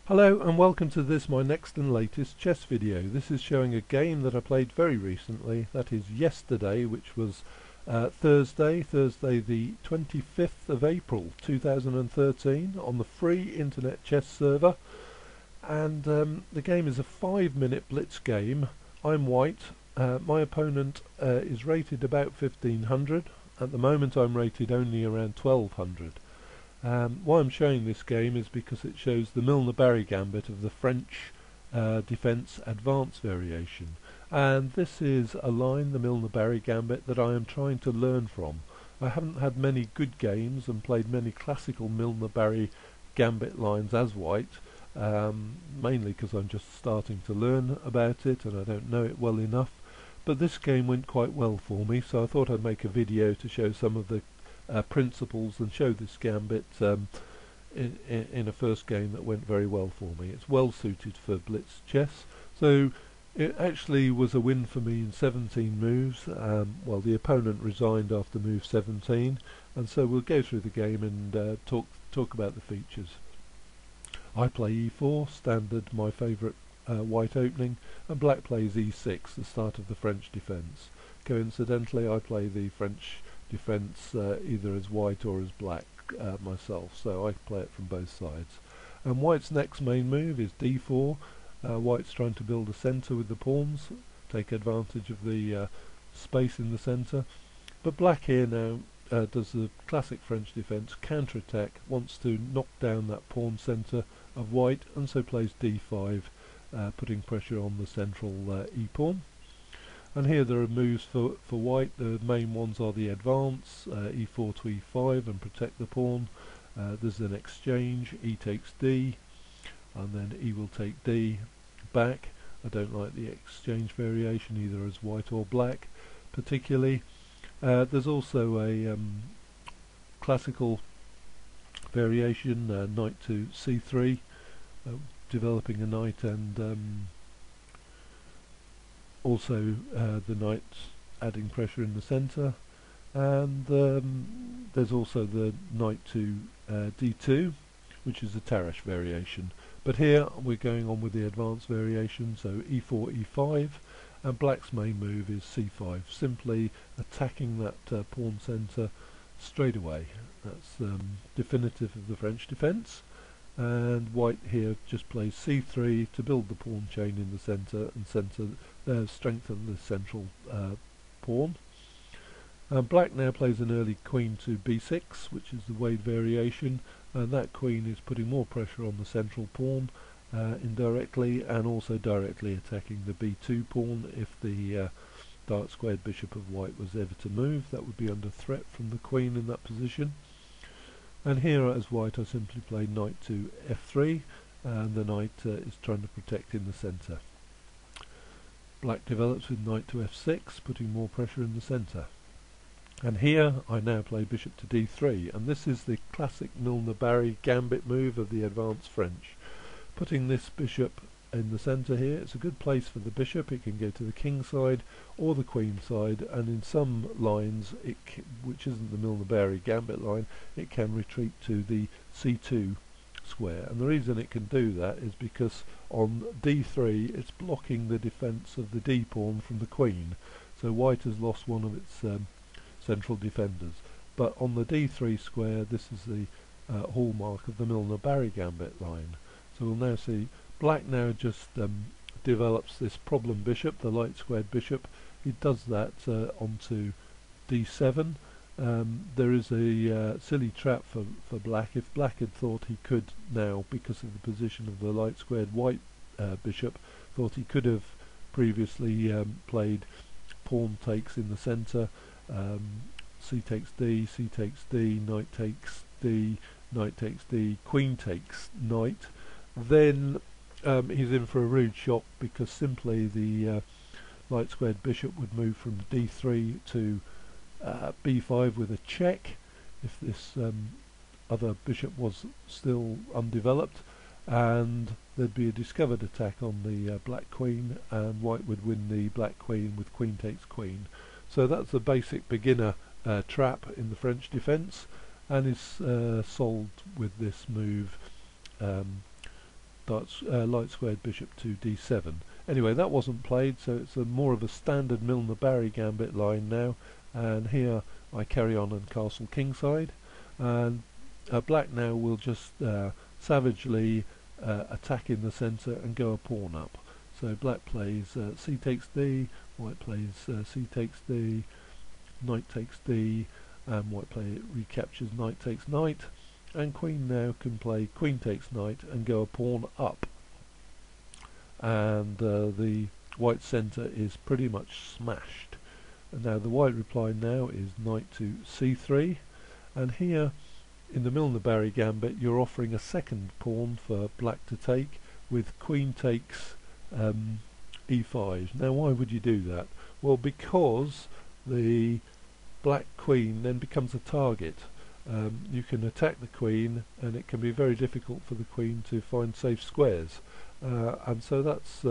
Hello and welcome to this, my next and latest chess video. This is showing a game that I played very recently, that is yesterday, which was Thursday the 25th of April 2013 on the free internet chess server. And the game is a 5-minute blitz game. I'm white, my opponent is rated about 1500. At the moment I'm rated only around 1200. Why I'm showing this game is because it shows the Milner Gambit of the French defence advance variation, and this is a line, the Milner Gambit, that I am trying to learn from. I haven't had many good games and played many classical Milner Gambit lines as white, mainly because I'm just starting to learn about it and I don't know it well enough, but this game went quite well for me, so I thought I'd make a video to show some of the principles and show this gambit in a first game that went very well for me. It's well suited for blitz chess, so it actually was a win for me in 17 moves. Well, the opponent resigned after move 17, and so we'll go through the game and talk about the features. I play e4, standard, my favourite white opening, and black plays e6, the start of the French defence. Coincidentally, I play the French defence either as white or as black myself, so I play it from both sides. And white's next main move is d4. White's trying to build a centre with the pawns, take advantage of the space in the centre, but black here now does the classic French defence, counter-attack, wants to knock down that pawn centre of white, and so plays d5, putting pressure on the central e-pawn. And here there are moves for white. The main ones are the advance, e4 to e5 and protect the pawn. There's an exchange, e takes d, and then e will take d back. I don't like the exchange variation either as white or black particularly. There's also a classical variation, knight to c3, developing a knight, and also the knight adding pressure in the centre, and there's also the knight to d2, which is a Tarrasch variation. But here we're going on with the advanced variation, so e4, e5, and black's main move is c5, simply attacking that pawn centre straight away. That's definitive of the French defence. And white here just plays c3 to build the pawn chain in the centre and strengthen the central pawn. Black now plays an early queen to b6, which is the Wade variation, and that queen is putting more pressure on the central pawn indirectly, and also directly attacking the b2 pawn. If the dark squared bishop of white was ever to move, that would be under threat from the queen in that position. And here as white I simply play knight to f3, and the knight is trying to protect in the centre. Black develops with knight to f6, putting more pressure in the centre. And here I now play bishop to d3, and this is the classic Milner Gambit move of the advanced French. Putting this bishop in the centre here, it's a good place for the bishop. It can go to the king side or the queen side, and in some lines, which isn't the Milner Gambit line, it can retreat to the c2 square. And the reason it can do that is because on d3 it's blocking the defence of the d pawn from the queen, so white has lost one of its central defenders. But on the d3 square, this is the hallmark of the Milner Gambit line. So we'll now see black now just develops this problem bishop, the light squared bishop. He does that onto d7. There is a silly trap for black. If black had thought he could now, because of the position of the light squared white bishop, thought he could have previously played pawn takes in the centre, c takes d, c takes d, knight takes d, knight takes d, queen takes knight, then he's in for a rude shock, because simply the light squared bishop would move from d3 to b5 with a check if this other bishop was still undeveloped, and there'd be a discovered attack on the black queen, and white would win the black queen with queen takes queen. So that's the basic beginner trap in the French defence, and is solved with this move light squared bishop to d7. Anyway, that wasn't played, so it's more of a standard Milner-Barry gambit line now, and here I carry on castle kingside, and black now will just savagely attack in the centre and go a pawn up. So black plays c takes d, white plays c takes d, knight takes d, and white recaptures knight takes knight, and queen now can play queen takes knight and go a pawn up. And the white centre is pretty much smashed. And now the white reply now is knight to c3, and here in the Milner-Barry gambit you're offering a second pawn for black to take with queen takes e5. Now why would you do that? Well, because the black queen then becomes a target. You can attack the queen, and it can be very difficult for the queen to find safe squares, and so that's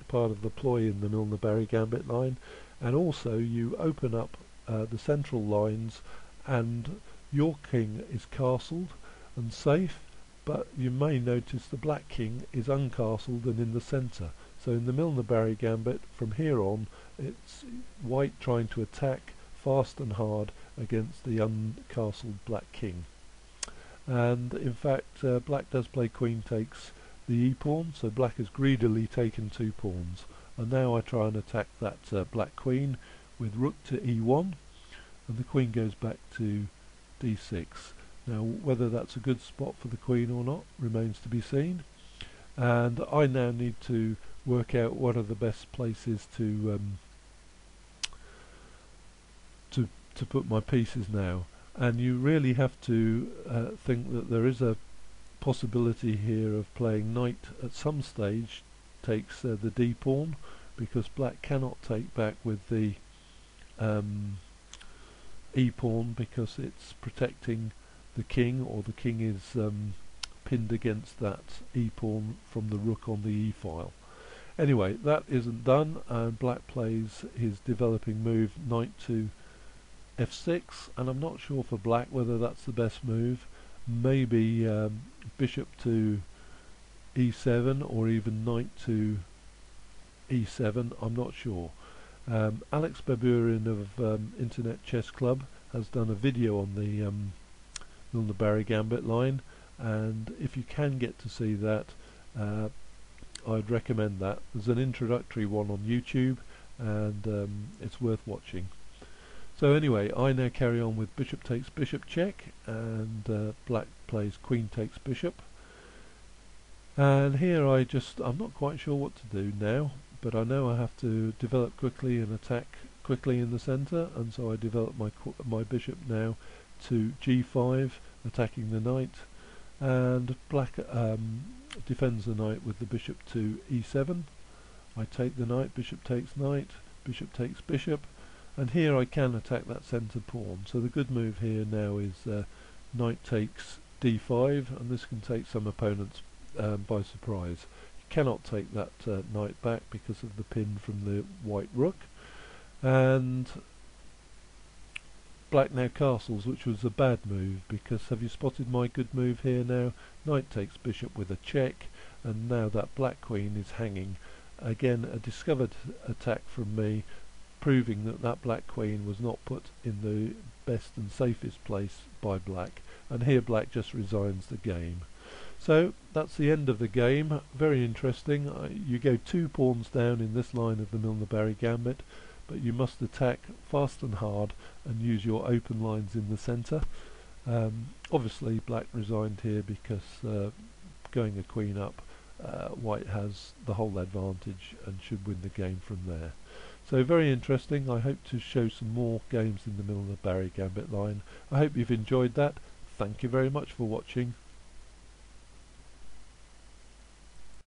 part of the ploy in the Milner-Barry gambit line. And also you open up the central lines, and your king is castled and safe, but you may notice the black king is uncastled and in the centre. So in the Milner-Barry gambit, from here on, it's white trying to attack fast and hard against the uncastled black king. And in fact, black does play queen takes the e-pawn, so black has greedily taken 2 pawns. And now I try and attack that black queen with rook to e1, and the queen goes back to d6. Now whether that's a good spot for the queen or not remains to be seen, and I now need to work out what are the best places to put my pieces now. And you really have to think that there is a possibility here of playing knight at some stage takes the d pawn, because black cannot take back with the e pawn because it's protecting the king, or the king is pinned against that e pawn from the rook on the e file. Anyway, that isn't done, and black plays his developing move knight to f6, and I'm not sure for black whether that's the best move. Maybe bishop to e7, or even knight to e7, I'm not sure. Alex Baburin of Internet Chess Club has done a video on the Milner-Barry gambit line, and if you can get to see that, I'd recommend that. There's an introductory one on YouTube, and it's worth watching. So anyway, I now carry on with bishop takes bishop check, and black plays queen takes bishop. And here I'm not quite sure what to do now, but I know I have to develop quickly and attack quickly in the centre, and so I develop my bishop now to g5, attacking the knight, and black defends the knight with the bishop to e7. I take the knight, bishop takes knight, bishop takes bishop, and here I can attack that centre pawn. So the good move here now is knight takes d5, and this can take some opponents by surprise. You cannot take that knight back because of the pin from the white rook, and black now castles, which was a bad move, because have you spotted my good move here now? Knight takes bishop with a check, and now that black queen is hanging. Again, a discovered attack from me, proving that that black queen was not put in the best and safest place by black, and here black just resigns the game. So that's the end of the game. Very interesting. You go 2 pawns down in this line of the Milner-Barry gambit, but you must attack fast and hard and use your open lines in the centre. Obviously black resigned here because going a queen up, white has the whole advantage and should win the game from there. So very interesting. I hope to show some more games in the Milner-Barry gambit line. I hope you've enjoyed that. Thank you very much for watching.